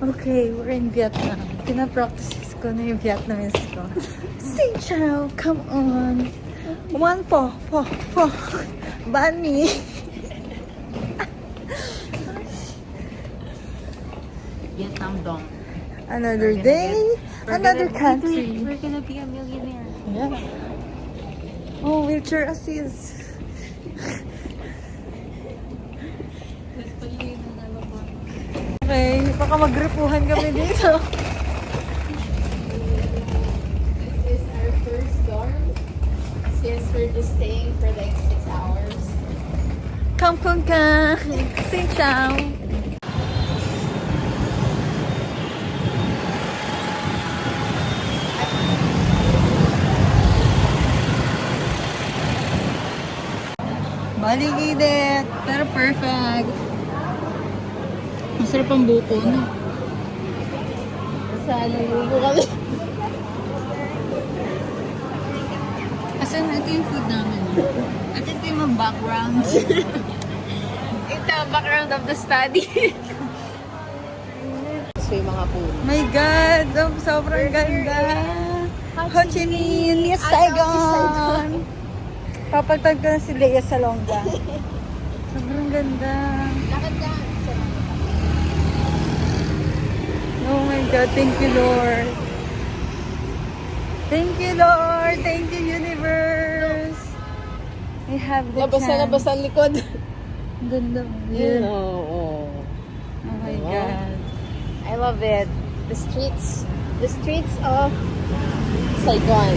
Okay, we're in Vietnam. Pinapractice ko na yung Vietnamese ko. Xin chào, come on. One po. Banh mi. Vietnam dong. Another day, another country. We're gonna be a millionaire. Yeah. Oh, wheelchair assist. Okay, baka magripuhan kami dito. This is our first dorm since we're just staying for like 6 hours. Come kung ka. Xin chào. Baligidit, pero perfect. Masarap ang buko, no? Sana lubo kami. Asan ito yung food namin? At ito yung mga background. Ito, background of the study. So yung mga pool. My God! Sobrang ganda! Ho Chi Minh, Saigon! Papagtag ko na si Lea Salonga. Sobrang ganda. Lakad ka. Oh my God, thank you Lord. Thank you Lord. Thank you universe. I have the Labas chance. na labas ang likod. Ganda. You Yeah. know. Oh my Diba? God. I love it. The streets of Saigon.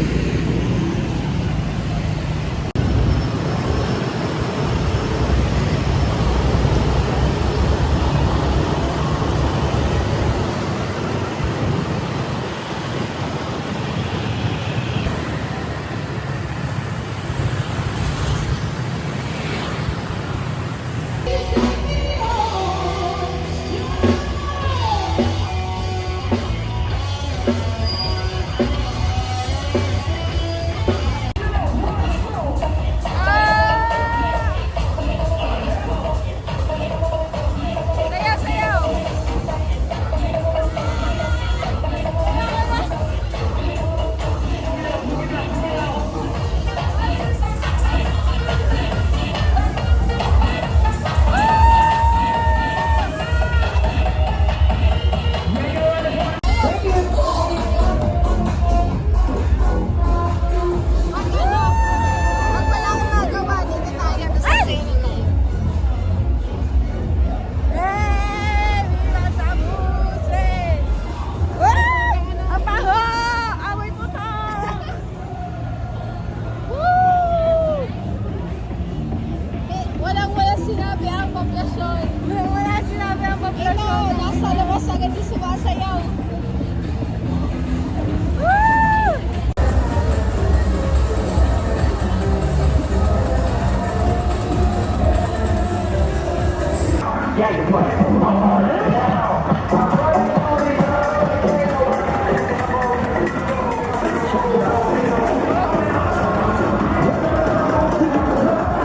Walang sinabi ang populasyon. Wala sinabi ang Ito, populasyon. nasa labas agad yung sumasayaw.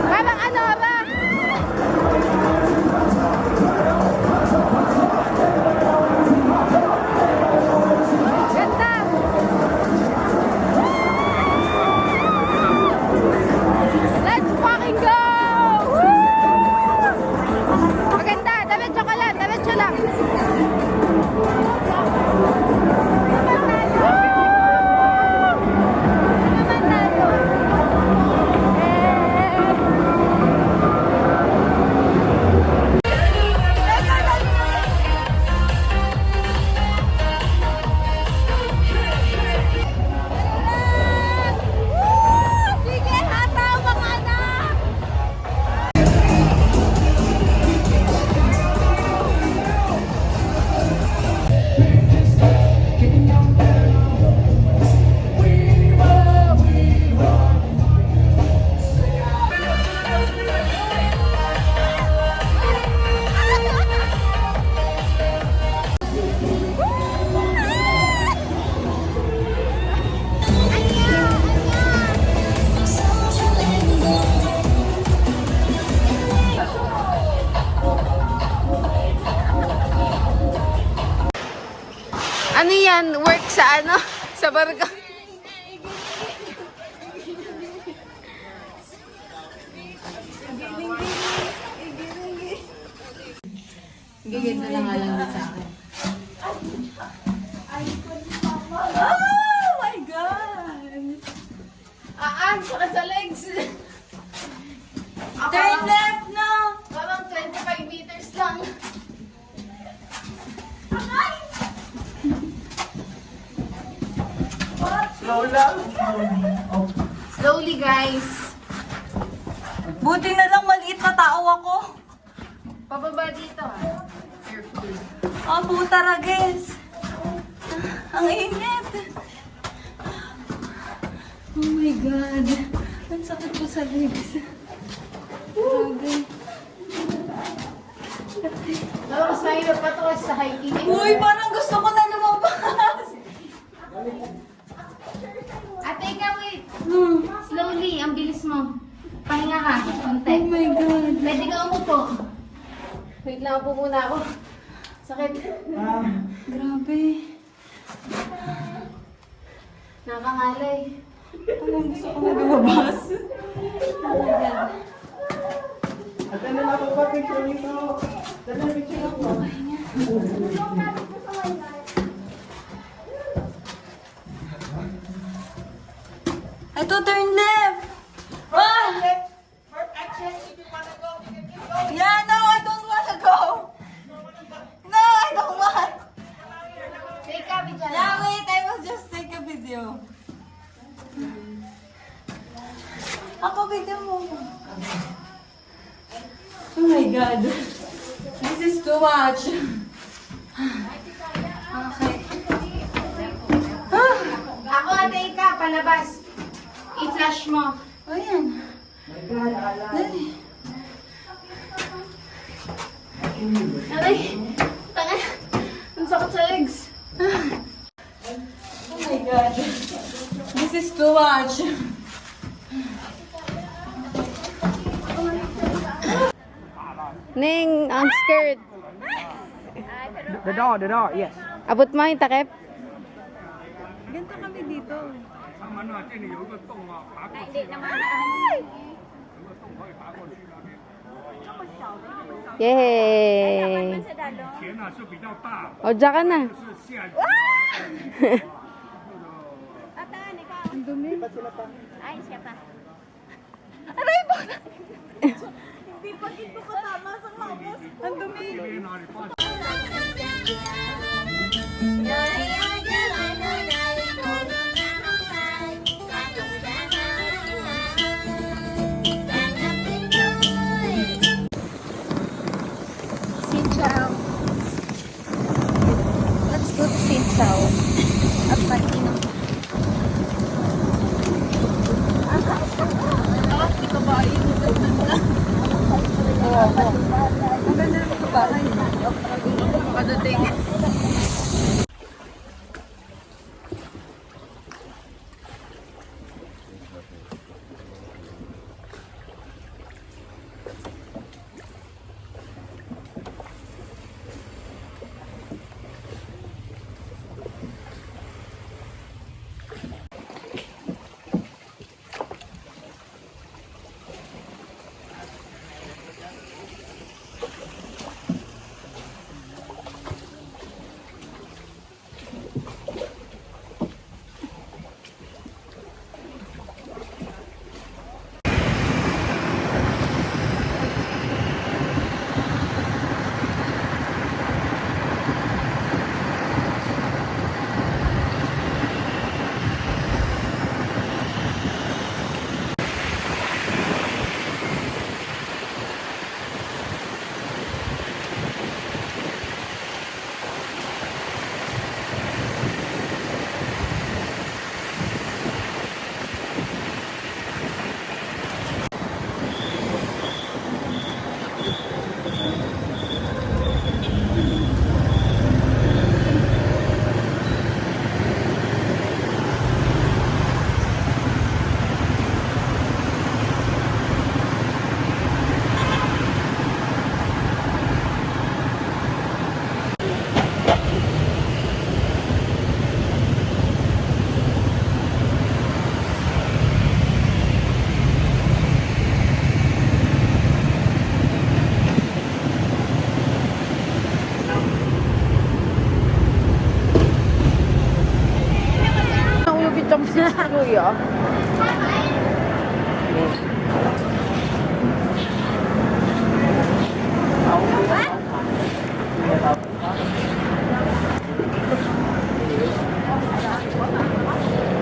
Parang ano ba? Ano yan? Work sa ano? Sa barko? Gigit na lang sa akin. Oh my God! Sakit sa legs! Turn left, no! Parang 25 meters lang. Slowly, guys. Buti na lang maliit na tao ako. Pababa dito, ha? Careful. Ah, puta rages. Ang init. Oh my God. Ang sakit po sa legs. Grabe. Mas mahirap pa to sa hiking. Uy, parang gusto ko na lumabas. Ate, ikaw, wait. Hmm. Slowly, ang bilis mo. Pahinga ka, konti. Oh my God. Pwede ka umupo. Wait lang, upo muna ako. Sakit. Grabe. Nakangalay. Parang gusto ko na lumabas. Oh my God. Ito, turn left! Ah! Yeah, no, I don't wanna go! No, I don't want! Take a video. Yeah, wait, I will just take a video. Ako, video mo. Oh my God. This is too much. Okay. Ako, ate, ka, palabas. I-flash mo. Oh, yan. Dali. Aray, tanga. Ang sakit sa legs. Oh my God. This is too much. Ning, ang skirt. The door, yes. Abot mo yung takip. Ganito kami dito. Yay! O, dyan ka na. Ang dumi. Hindi pa dito kasama sa mamos. Ang dumi. Sinchao. Let's go to Sinchao. At mag-inom. Hindi ka ba ayun? Ang ganda ng babae. Padating. gì vậy?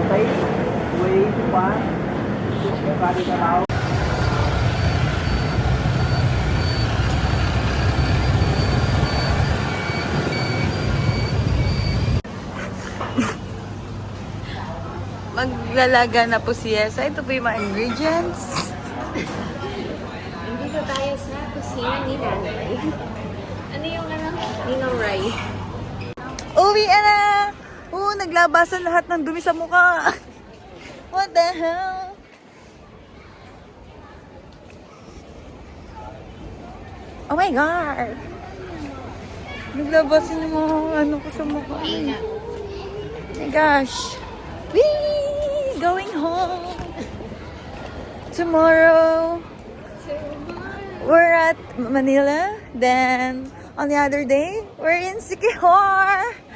Tí quy quá để ba đi ra đâu. Maglalaga na po si Yesa. Ito po yung mga ingredients. Nandito tayo sa kusina ni Nanay. Ano yung Ninong Rai? Uwi na! Oo, naglabasan lahat ng dumi sa mukha. What the hell? Oh my God! Naglabasan yung mga ano ko sa mukha. Oh my gosh! Whee! Going home! Tomorrow, we're at Manila. Then, on the other day, we're in Sikihor!